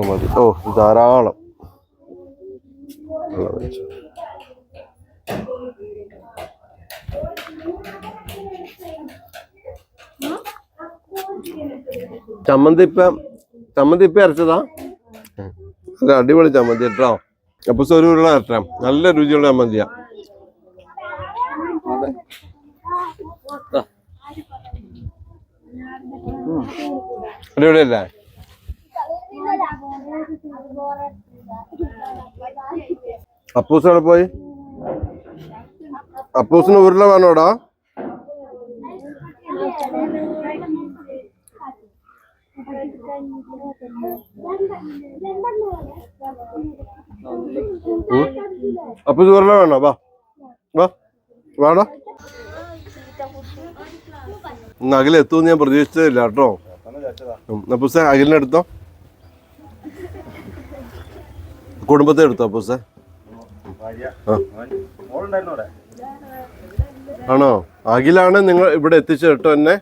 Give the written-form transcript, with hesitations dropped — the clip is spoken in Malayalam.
മതി. ഓ ധാരാളം. ചമ്മന്തി ഇപ്പം അരച്ചതാ. അത് അടിപൊളി ചമ്മന്തി കേട്ടോ. അപ്പൊ ഒരു ഉരുള അരട്ടാം. നല്ല രുചിയുള്ള ചമ്മന്തിയാ. അടിപൊളിയല്ലേ? അപ്പൂസ് അവിടെ പോയി. അപ്പൂസിന് ഉരുള വേണോടാ? അപ്പൂസ് ഉരുള വേണോ? വാടാ. ഇന്ന് അഖിലെത്തുമെന്ന് ഞാൻ പ്രതീക്ഷിച്ചതില്ല കേട്ടോ. അപ്പൂസെ അഖിലിനെ എടുത്തോ, കുടുംബത്തെ എടുത്തോ അപ്പൂസെ? ആണോ? അഖിലാണ് നിങ്ങൾ ഇവിടെ എത്തിച്ചു കേട്ടോ എന്നെ.